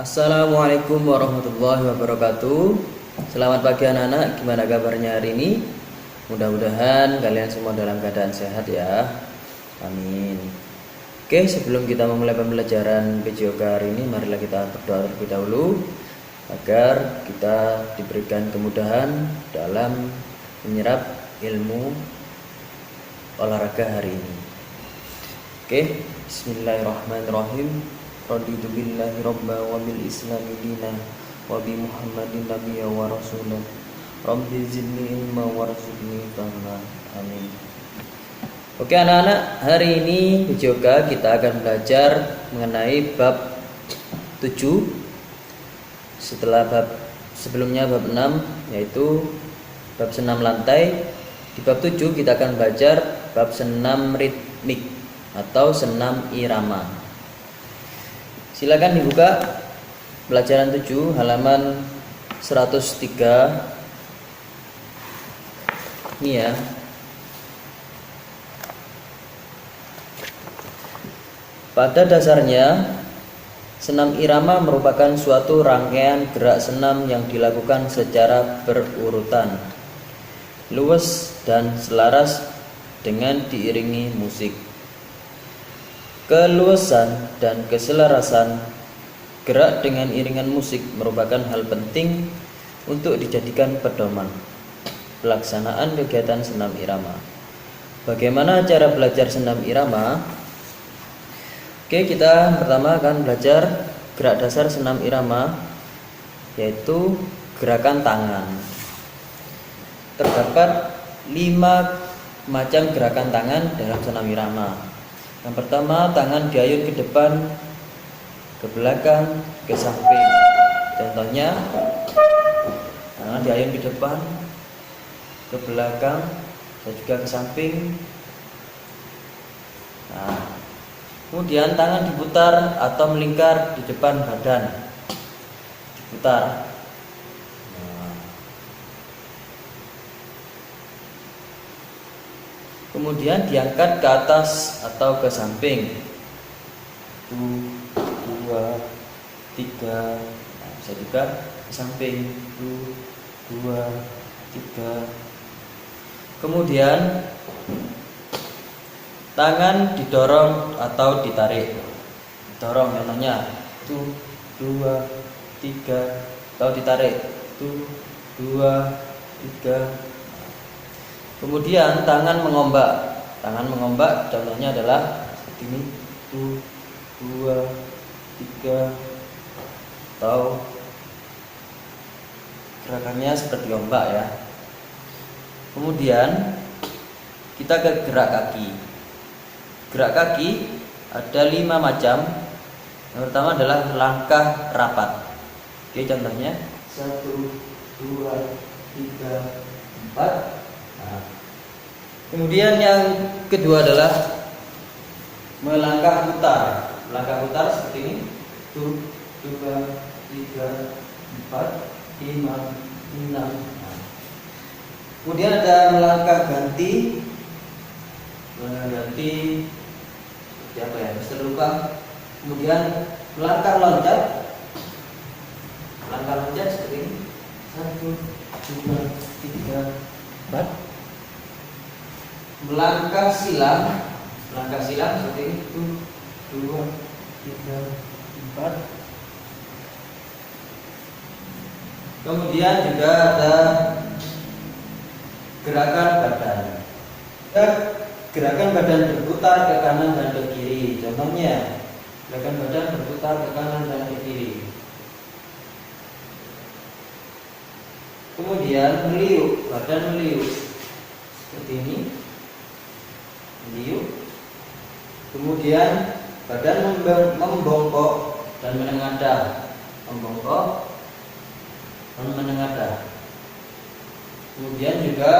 Assalamualaikum warahmatullahi wabarakatuh. Selamat pagi anak-anak, gimana kabarnya hari ini? Mudah-mudahan kalian semua dalam keadaan sehat ya. Amin. Oke, sebelum kita memulai pembelajaran PJOK hari ini, marilah kita berdoa terlebih dahulu agar kita diberikan kemudahan dalam menyerap ilmu olahraga hari ini. Oke, bismillahirrahmanirrahim. Raditu billahi robba wa bil islami dina wa bi muhammadin nabiyya wa rasulah. Rabbi zidni ilma warzuqni fahma. Amin. Oke anak-anak, hari ini PJOK kita akan belajar mengenai bab 7 setelah sebelumnya bab 6, yaitu bab senam lantai. Di bab 7 kita akan belajar bab senam ritmik atau senam irama. Silakan dibuka pelajaran 7 halaman 103. Ini ya. Pada dasarnya, senam irama merupakan suatu rangkaian gerak senam yang dilakukan secara berurutan, luwes dan selaras dengan diiringi musik. Keluasan dan keselarasan gerak dengan iringan musik merupakan hal penting untuk dijadikan pedoman pelaksanaan kegiatan senam irama. Bagaimana cara belajar senam irama? Oke, kita pertama akan belajar gerak dasar senam irama, yaitu gerakan tangan. Terdapat 5 macam gerakan tangan dalam senam irama. Yang pertama, tangan diayun ke depan, ke belakang, ke samping. Contohnya, tangan diayun ke depan, ke belakang, dan juga ke samping. Nah, kemudian tangan diputar atau melingkar di depan badan. Diputar. Kemudian diangkat ke atas atau ke samping. 1, 2, 3. Nah, bisa juga ke samping. 1, 2, 3. Kemudian tangan didorong atau ditarik. Dorong contohnya 1, 2, 3, atau ditarik 1, 2, 3. Kemudian tangan mengombak. Tangan mengombak contohnya adalah seperti ini, 1, 2, 3, atau gerakannya seperti ombak ya. Kemudian kita ke gerak kaki. Gerak kaki ada 5 macam. Yang pertama adalah langkah rapat. Oke, contohnya 1, 2, 3, 4. Nah, kemudian yang kedua adalah melangkah putar. Melangkah putar seperti ini. 1, 2, 3, 4, 5, 6. Nah, kemudian ada melangkah ganti. Melangkah ganti seperti apa ya? Bisa lupa. Kemudian melangkah loncat. Melangkah loncat seperti ini. 1, 2, 3, 4. Melangkah silang. Melangkah silang seperti ini. 1, 2, 3, 4. Kemudian juga ada gerakan badan. Gerakan badan berputar ke kanan dan ke kiri. Contohnya, gerakan badan berputar ke kanan dan ke kiri. Kemudian meliuk, badan meliuk seperti ini. Meliuk. Kemudian badan membongkok dan menengadah. Membongkok dan menengadah. Kemudian juga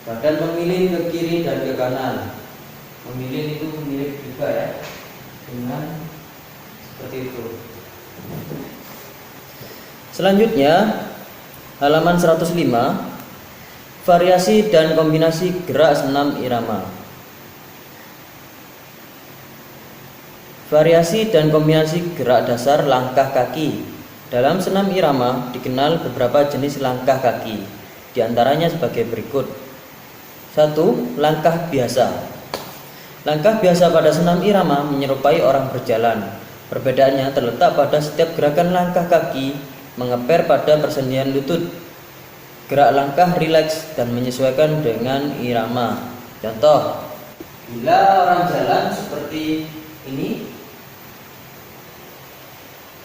badan memilih ke kiri dan ke kanan. Memilih itu mirip juga ya dengan seperti itu. Selanjutnya halaman 105, variasi dan kombinasi gerak senam irama. Variasi dan kombinasi gerak dasar langkah kaki. Dalam senam irama dikenal beberapa jenis langkah kaki, diantaranya sebagai berikut. 1. Langkah biasa. Langkah biasa pada senam irama menyerupai orang berjalan. Perbedaannya terletak pada setiap gerakan langkah kaki mengeper pada persendian lutut. Gerak langkah rileks dan menyesuaikan dengan irama. Contoh, bila orang jalan seperti ini,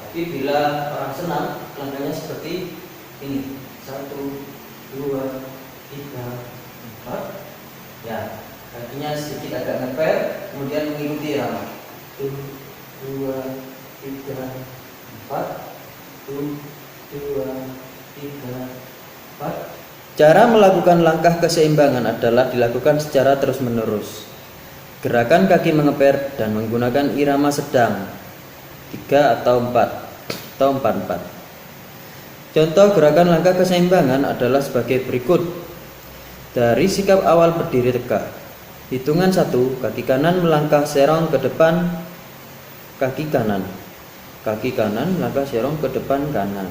tapi bila orang senam langkahnya seperti ini. 1, 2, 3, 4. Ya, kakinya sedikit agak ngeper, kemudian mengikuti irama. 1, 2, 3, 4. 1, 2, 3, 4. Cara melakukan langkah keseimbangan adalah dilakukan secara terus-menerus. Gerakan kaki mengeper dan menggunakan irama sedang 3 atau 4. Contoh gerakan langkah keseimbangan adalah sebagai berikut. Dari sikap awal berdiri tegak. Hitungan 1, kaki kanan melangkah serong ke depan kaki kanan. Kaki kanan melangkah serong ke depan kanan.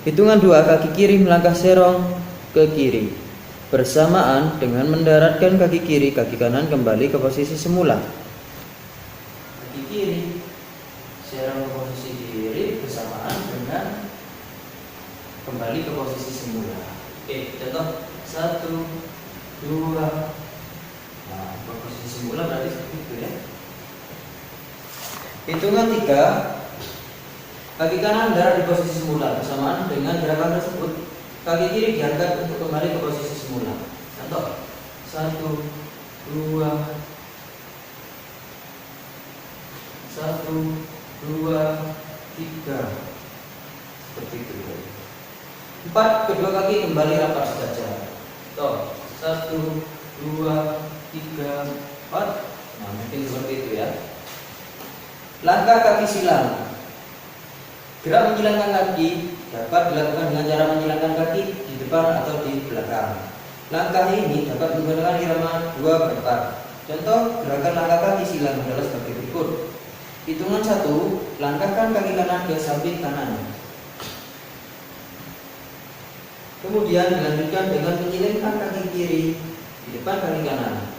Hitungan 2, kaki kiri melangkah serong ke kiri. Bersamaan dengan mendaratkan kaki kiri, kaki kanan kembali ke posisi semula. Kaki kiri serong ke posisi kiri bersamaan dengan kembali ke posisi semula. Oke, contoh 1, 2. Nah, ke posisi semula berarti seperti itu ya. Hitungan 3, kaki kanan mendarat di posisi semula. Bersamaan dengan gerakan tersebut, kaki kiri diangkat untuk kembali ke posisi semula. Contoh 1, 2, 3. Seperti itu. 4, kedua kaki kembali rapat sejajar. Contoh 1, 2, 3, 4. Nah, mungkin seperti itu ya. Langkah kaki silang. Gerak menyilangkan kaki dapat dilakukan dengan cara menyilangkan kaki di depan atau di belakang. Langkah ini dapat menggunakan irama 2/4. Contoh gerakan langkah kaki silang adalah sebagai berikut. Hitungan 1, langkahkan kaki kanan ke samping kanan. Kemudian dilanjutkan dengan menyilangkan kaki kiri di depan kaki kanan.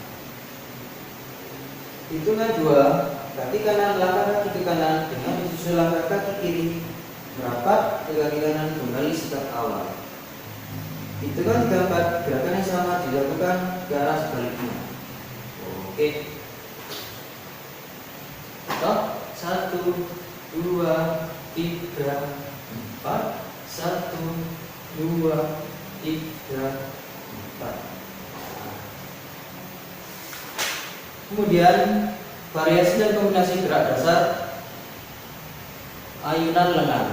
Hitungan 2, kaki kanan langkah kaki ke kanan dengan disusul langkah kaki kiri merapat ke kaki kanan kembali sikap awal. Hitungan 3/4, gerakan yang sama dilakukan ke arah sebaliknya. Oke. Contoh 1, 2, 3, 4. 1, 2, 3, 4. Kemudian variasi dan kombinasi gerak dasar ayunan lengan.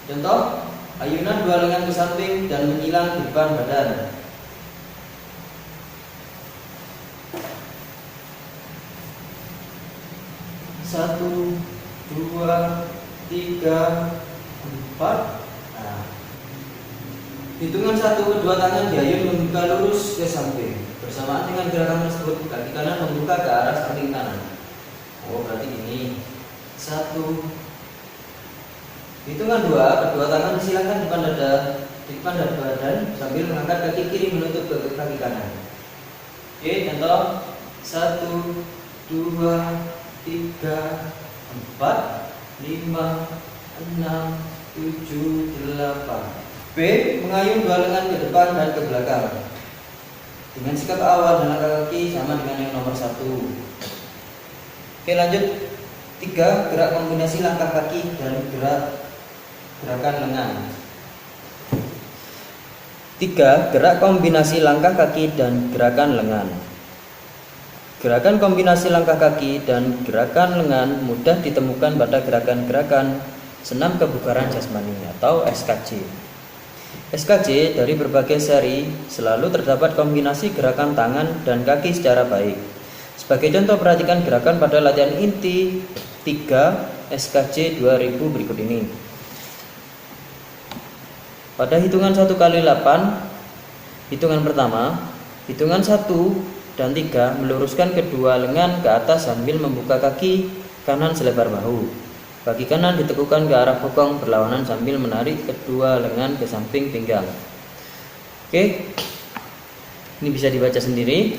Contoh, ayunan 2 lengan ke samping dan menyilang di depan badan. Satu, 2, 3, 4. Nah. Hitungan 1, kedua tangan diayun membuka lurus ke samping. Bersamaan dengan gerakan tersebut, kaki kanan membuka ke arah samping kanan. Oh, berarti ini 1. Hitungan 2, kedua tangan disilangkan depan dada badan sambil mengangkat kaki kiri menutup ke kaki kanan. Oke, contoh 1, 2, 3, 4, 5, 6, 7, 8. B. Mengayun 2 lengan ke depan dan ke belakang. Dengan sikap awal dan langkah kaki sama dengan yang nomor 1. Oke, lanjut. 3. Gerak kombinasi langkah kaki dan gerakan lengan. 3. Gerak kombinasi langkah kaki dan gerakan lengan. Gerakan kombinasi langkah kaki dan gerakan lengan mudah ditemukan pada gerakan-gerakan senam kebugaran jasmani atau SKJ. SKJ dari berbagai seri selalu terdapat kombinasi gerakan tangan dan kaki secara baik. Sebagai contoh, perhatikan gerakan pada latihan inti 3 SKJ 2000 berikut ini. Pada hitungan 1 kali 8, hitungan pertama, hitungan 1 dan 3 meluruskan kedua lengan ke atas sambil membuka kaki kanan selebar bahu. Kaki kanan ditekukan ke arah bokong berlawanan sambil menarik kedua lengan ke samping pinggang. Oke, ini bisa dibaca sendiri.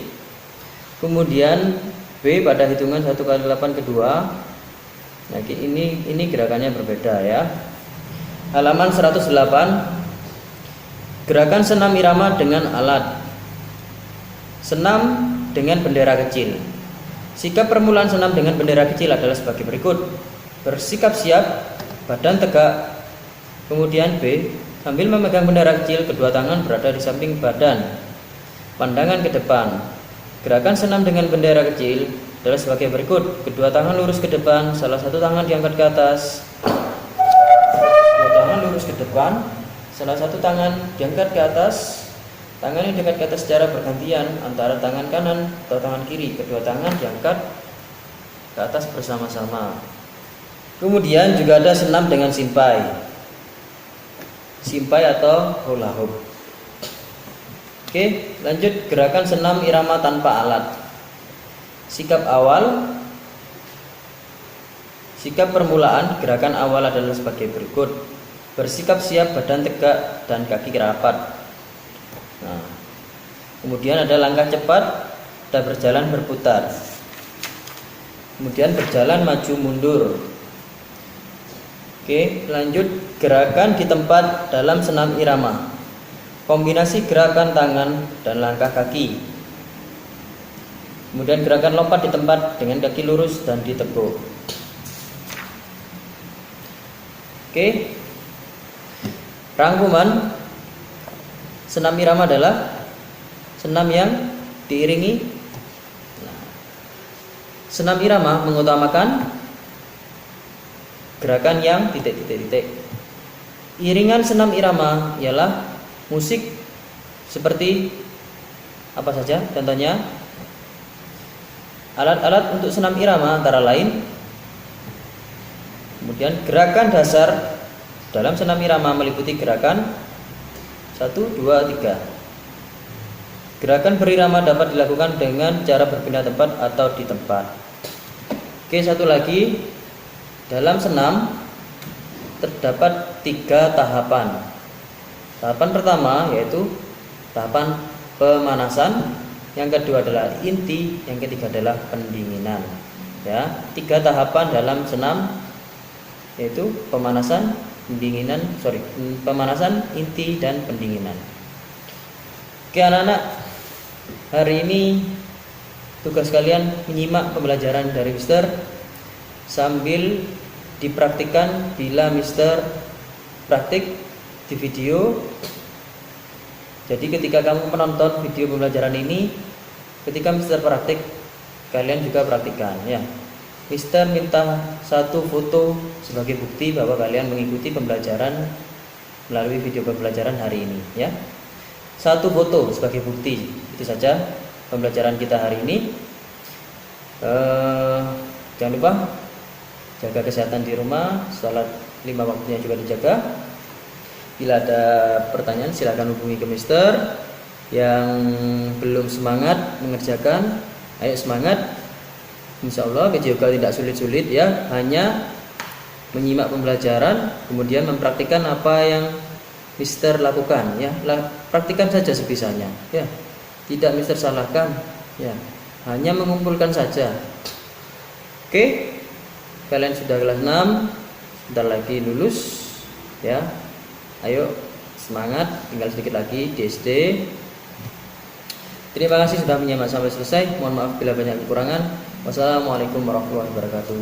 Kemudian B pada hitungan 1 kali 8 kedua. Nah, ini gerakannya berbeda ya. Halaman 108. Gerakan senam irama dengan alat. Senam dengan bendera kecil. Sikap permulaan senam dengan bendera kecil adalah sebagai berikut. Bersikap siap, badan tegak. Kemudian B, sambil memegang bendera kecil, kedua tangan berada di samping badan, pandangan ke depan. Gerakan senam dengan bendera kecil adalah sebagai berikut. Kedua tangan lurus ke depan, salah satu tangan diangkat ke atas. Kedua tangan lurus ke depan, salah satu tangan diangkat ke atas. Tangan yang diangkat ke atas secara bergantian antara tangan kanan atau tangan kiri. Kedua tangan diangkat ke atas bersama-sama. Kemudian juga ada senam dengan simpai. Simpai atau hula hoop. Oke, lanjut gerakan senam irama tanpa alat. Sikap awal. Sikap permulaan gerakan awal adalah sebagai berikut. Bersikap siap, badan tegak dan kaki rapat. Nah, kemudian ada langkah cepat dan berjalan berputar. Kemudian berjalan maju mundur. Oke, lanjut gerakan di tempat dalam senam irama. Kombinasi gerakan tangan dan langkah kaki. Kemudian gerakan lompat di tempat dengan kaki lurus dan ditekuk. Oke. Rangkuman senam irama adalah senam yang diiringi. Senam irama mengutamakan gerakan yang titik-titik-titik. Iringan senam irama ialah musik seperti apa saja? Contohnya alat-alat untuk senam irama antara lain. Kemudian gerakan dasar dalam senam irama meliputi gerakan 1, 2, 3. Gerakan berirama dapat dilakukan dengan cara berpindah tempat atau di tempat. Oke, satu lagi. Dalam senam terdapat 3 tahapan. Tahapan pertama yaitu tahapan pemanasan, yang kedua adalah inti, yang ketiga adalah pendinginan. Ya, 3 tahapan dalam senam yaitu pemanasan, pemanasan, inti, dan pendinginan. Oke anak-anak, hari ini tugas kalian menyimak pembelajaran dari Mister sambil dipraktikkan bila Mister praktik di video. Jadi ketika kamu menonton video pembelajaran ini, ketika Mister praktik, kalian juga praktikkan ya. Mister minta 1 foto sebagai bukti bahwa kalian mengikuti pembelajaran melalui video pembelajaran hari ini ya. 1 foto sebagai bukti. Itu saja pembelajaran kita hari ini. Jangan lupa jaga kesehatan di rumah, sholat 5 waktunya juga dijaga. Bila ada pertanyaan silakan hubungi ke Mister. Yang belum semangat mengerjakan, ayo semangat. Insya Allah video kali tidak sulit-sulit ya, hanya menyimak pembelajaran kemudian mempraktikkan apa yang Mister lakukan ya. Praktikkan saja sebisanya ya, tidak Mister salahkan ya, hanya mengumpulkan saja. Oke, kalian sudah kelas 6, sebentar lagi lulus ya. Ayo semangat, tinggal sedikit lagi di SD. Terima kasih sudah menyimak sampai selesai. Mohon maaf bila banyak kekurangan. Wassalamualaikum warahmatullahi wabarakatuh.